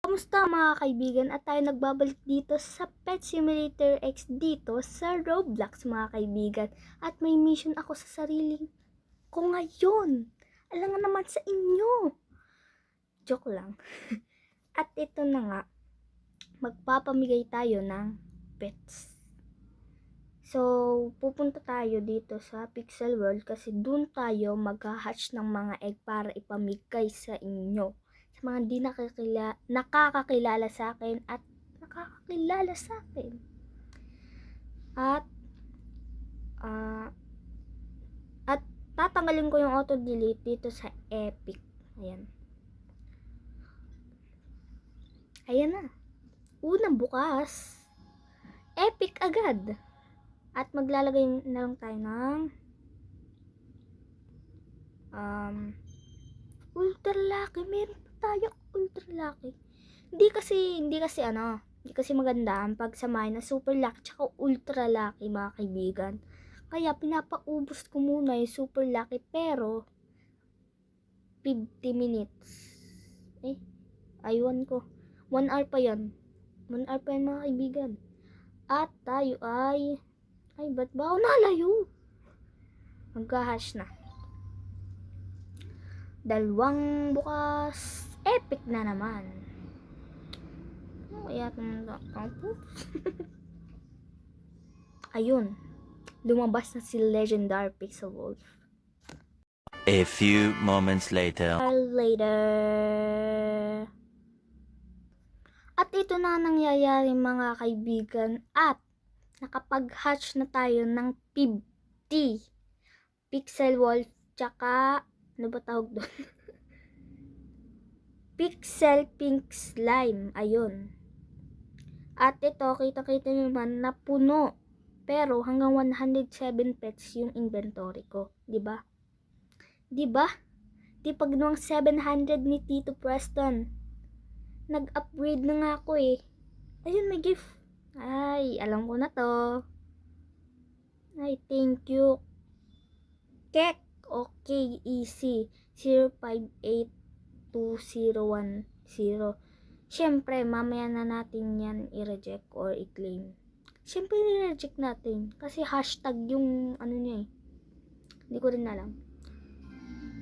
Kamusta mga kaibigan, at tayo nagbabalik dito sa Pet Simulator X dito sa Roblox mga kaibigan. At may mission ako sa sarili ko ngayon. Alangan naman sa inyo. Joke lang. At ito na nga, magpapamigay tayo ng pets. So, pupunta tayo dito sa Pixel World kasi dun tayo mag-hatch ng mga egg para ipamigay sa inyo. Sa mga di nakakakilala sa akin at nakakakilala sa akin. At, at tatanggalin ko yung auto-delete dito sa Epic. Ayan. Ayan na. Unang bukas. Epic agad. At maglalagay na lang tayo ng ultra lucky. Meron pa tayo ultra lucky. Hindi kasi maganda ang pagsamahin na super lucky tsaka ultra lucky mga kaibigan. Kaya pinapaubos ko muna yung super lucky pero 50 minutes. Aywan ko. 1 hour pa yan. 1 hour pa yan mga kaibigan. At tayo ay ba't ba ako nalayo? Magka-hash na. Dalawang bukas. Epic na naman. Kaya ayun. Lumabas na si Legendary Pixel Wolf. A few moments later. At ito na nangyayari mga kaibigan. At nakapag-hatch na tayo ng 50 Pixel Wolf tsaka ano ba tawag doon? Pixel Pink Slime. Ayun. At ito, kita-kita naman na puno. Pero hanggang 107 pets yung inventory ko. Diba? Di pag noong 700 ni Tito Preston. Nag-upgrade na nga ako eh. Ayun, may gift. Ay, alam ko na to. Ay, thank you. Kek. Okay, easy. 05820110. Siyempre, mamaya na natin yan i-reject or i-claim. Siyempre, i-reject natin. Kasi hashtag yung ano niya eh. Hindi ko rin alam.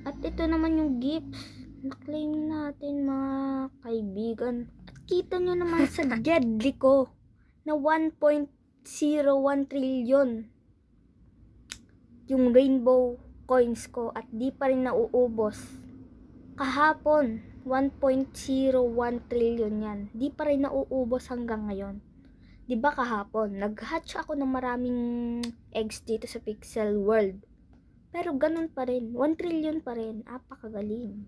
At ito naman yung gifts. Na-claim natin mga kaibigan. At kita nyo naman sa Gedli ko na 1.01 trillion yung rainbow coins ko at di pa rin nauubos. Kahapon, 1.01 trillion yan. Di pa rin nauubos hanggang ngayon. Di ba kahapon, nag-hatch ako ng maraming eggs dito sa Pixel World. Pero ganun pa rin, 1 trillion pa rin. Apakagaling.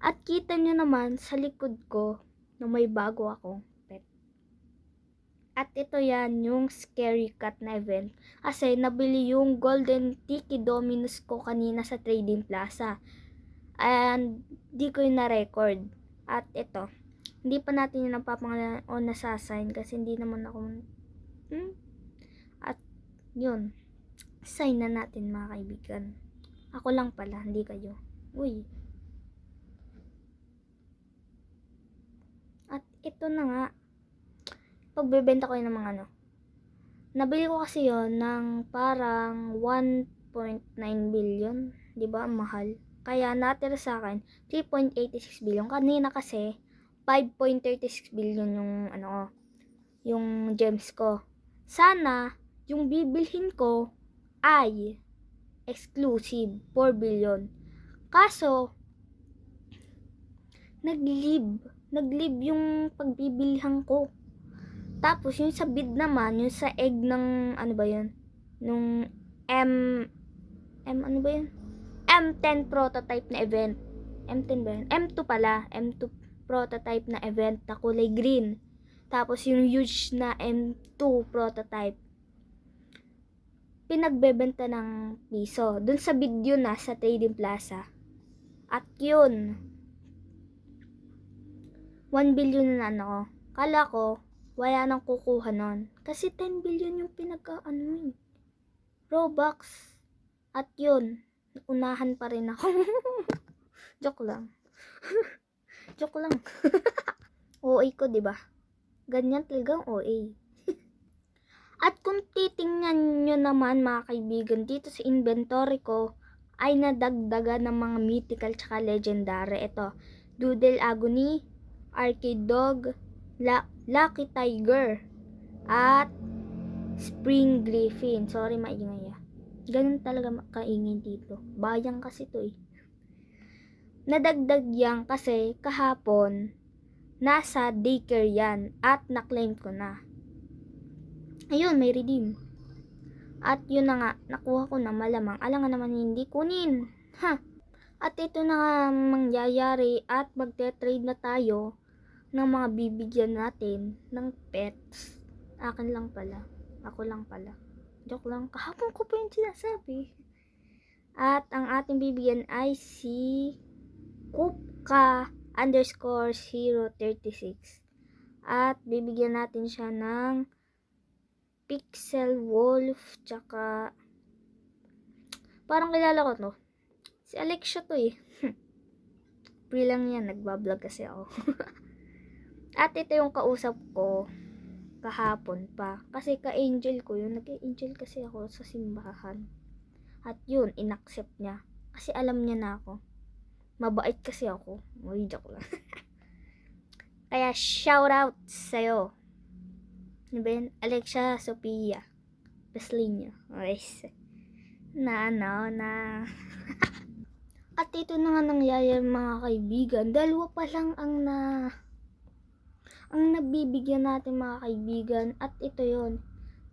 At kita nyo naman sa likod ko na may bago akong pet. At ito yan, yung Scary Cat na event. Kasi nabili yung Golden Tiki Dominus ko kanina sa Trading Plaza. And di ko yung na-record. At ito, hindi pa natin yung napapangalan o nasasign kasi hindi naman ako At yun, sign na natin mga kaibigan. Ako lang pala, hindi kayo. Uy. At ito na nga, pagbebenta ko yun ng mga ano. Nabili ko kasi yon ng parang 1.9 billion. Diba? Ang mahal. Kaya natira sa akin 3.86 billion. Kanina kasi 5.36 billion yung gems ko. Sana yung bibilhin ko ay exclusive 4 billion. Kaso nag-live yung pagbibilihan ko. Tapos yung sa bid naman, yung sa egg ng ano ba yun? Nung ano ba yun? M10 prototype na event. M10 ba yun? M2 pala. M2 prototype na event na kulay green. Tapos yung huge na M2 prototype. Pinagbebenta ng piso. Dun sa bid yun na sa Trading Plaza. At yun, 1 billion na ano. Kala ko, wala nang kukuha nun. Kasi 10 billion yung Robux. At yun, unahan pa rin ako. Joke lang. Joke lang. OA ko, di ba? Ganyan talagang OA. At kung titingnan nyo naman mga kaibigan, dito sa inventory ko, ay nadagdagan ng mga mythical tsaka legendary. Ito, Doodle Agony, Arcade Dog, Lucky Tiger, at Spring Griffin. Sorry, maingay ah. Ganun talaga kaingin dito. Bayang kasi to eh. Nadagdag yan kasi kahapon, nasa daycare yan at na-claim ko na. Ayun, may redeem. At yun na nga, nakuha ko na malamang. Alam nga naman hindi kunin. Ha? At ito na nga mangyayari at magte-trade na tayo ng mga bibigyan natin ng pets. Akin lang pala. Ako lang pala. Joke lang. Kahapon ko pa yung sinasabi. At ang ating bibigyan ay si Kupka _036. At bibigyan natin siya ng Pixel Wolf, tsaka parang kilala ko to. Si Alexia to eh. Free lang yan, nagbablog kasi ako. At ito yung kausap ko kahapon pa. Kasi ka-angel ko yun. Nag-angel kasi ako sa simbahan. At yun, inaccept niya. Kasi alam niya na ako. Mabait kasi ako. Uy, joke lang. Kaya shout out sa'yo. Ano ba yun? Alexia Sophia Peslinya. Okay. Na. At ito na nga nangyayari mga kaibigan. Dalawa pa lang ang nabibigyan natin mga kaibigan. At ito yon,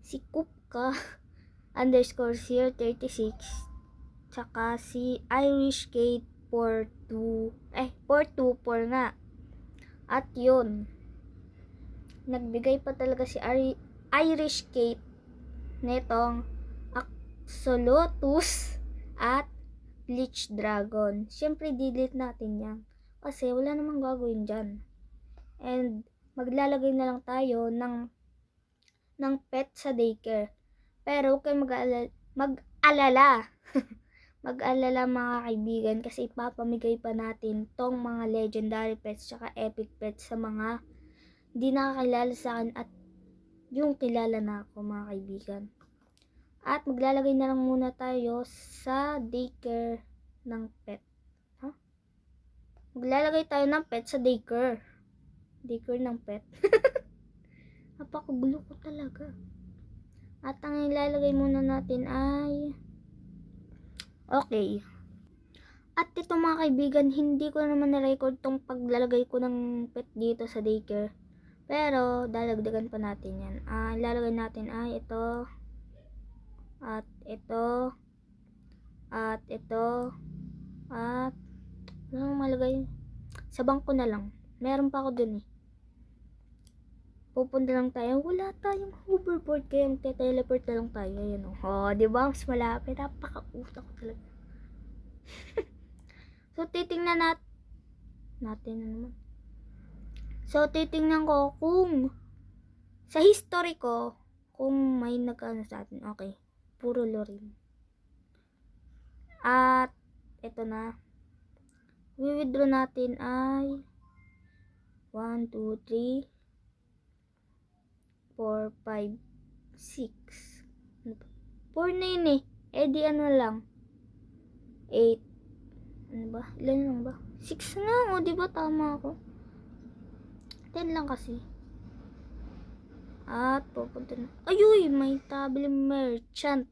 si Kupka _036, tsaka si Irish Gate 424 nga. At yun, nagbigay pa talaga si Irish Gate netong Axolotus at Bleach Dragon. Siyempre, delete natin yan. Kasi wala namang gagawin dyan. And maglalagay na lang tayo ng pet sa daycare. Pero huwag kayong mag-alala. Mag-alala mga kaibigan kasi ipapamigay pa natin tong mga legendary pets tsaka epic pets sa mga hindi nakakilala sa akin at yung kilala na ako mga kaibigan. At maglalagay na lang muna tayo sa daycare ng pet. Ha? Maglalagay tayo ng pet sa daycare. Daycare ng pet. Napakagulo ko talaga. At ang ilalagay muna natin ay okay. At ito mga kaibigan, hindi ko naman na-record tong paglalagay ko ng pet dito sa daycare. Pero dadagdagan pa natin yan. Ilalagay natin ay ito. At ito. At ito. At ano malagay? Sa bangko na lang. Meron pa ako dun eh. Pupunta lang tayo. Wala tayong hoverboard kaya magte-teleport na lang tayo. Ayan o. Oh, diba? Mas malapit. Napaka-utak ko talaga. So, titingnan natin na naman. So, titingnan ko kung sa history ko kung may nag-ano sa atin. Okay. Puro Lorin. At ito na. I-withdraw natin ay 1, 2, 3 4, 5, 6. 4 na yun eh. Eh di ano lang. 8. Ano ba? Ilan lang ba? 6 nga o. Diba tama ako? 10 lang kasi. At pupunta na. Ayuy! May table merchant.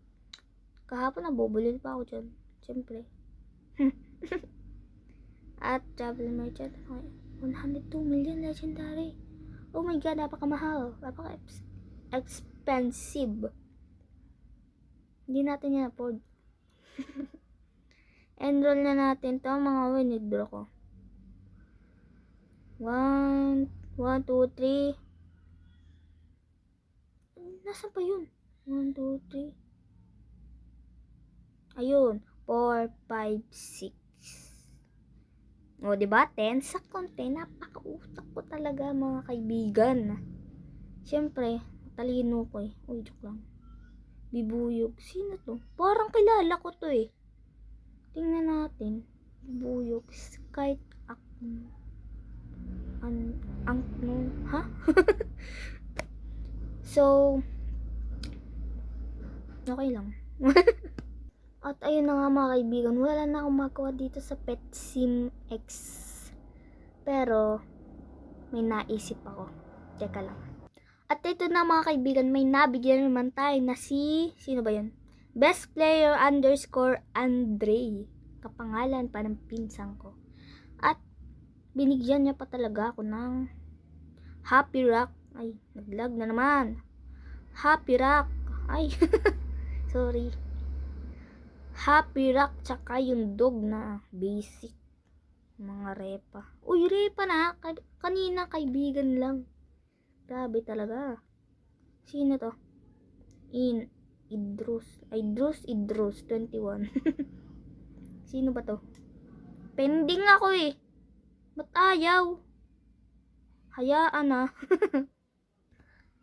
Kahapon nabubulil pa ako dyan. Siyempre. At table merchant. 102 million legendary. Oh my god, napakamahal. Napaka-expensive. Hindi natin yan afford. Enroll na natin to mga withdraw ko. 1, 2, 3. Nasaan pa yun? 1, 2, 3. Ayun. 4, 5, 6. O, diba? 10 sa konti. Napaka-utak ko talaga mga kaibigan. Siyempre, talino ko eh. Uy, joke lang. Bibuyog. Sino to? Parang kilala ko to eh. Tingnan natin. Bibuyog. Skype ako. Ha? So, okay lang. At ayun na nga mga kaibigan, wala na akong magawa dito sa Pet Sim X. Pero, may naisip ako. Teka lang. At ito na mga kaibigan, may nabigyan naman tayo na sino ba yun? Best Player _ Andre. Kapangalan pa ng pinsang ko. At, binigyan niya pa talaga ako ng Happy Rock. Ay, naglag na naman. Happy Rock. Ay, sorry. Happy Rock, tsaka yung dog na basic. Mga repa. Uy, repa na. Kanina kaibigan lang. Grabe talaga. Sino to? Idrus 21. Sino ba to? Pending ako eh. Ba't ayaw? Hayaan na.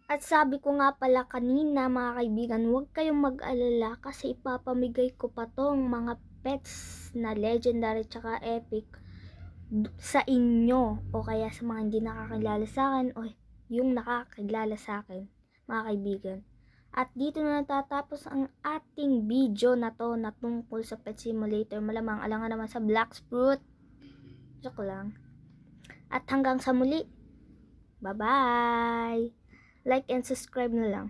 At sabi ko nga pala kanina mga kaibigan, huwag kayong mag-alala kasi ipapamigay ko pa tong mga pets na legendary tsaka epic sa inyo o kaya sa mga hindi nakakilala sa akin o yung nakakilala sa akin mga kaibigan. At dito na natatapos ang ating video na to na tungkol sa Pet Simulator. Malamang alangan naman sa Blacksprout. Joke lang. At hanggang sa muli. Bye-bye! Like and subscribe na lang.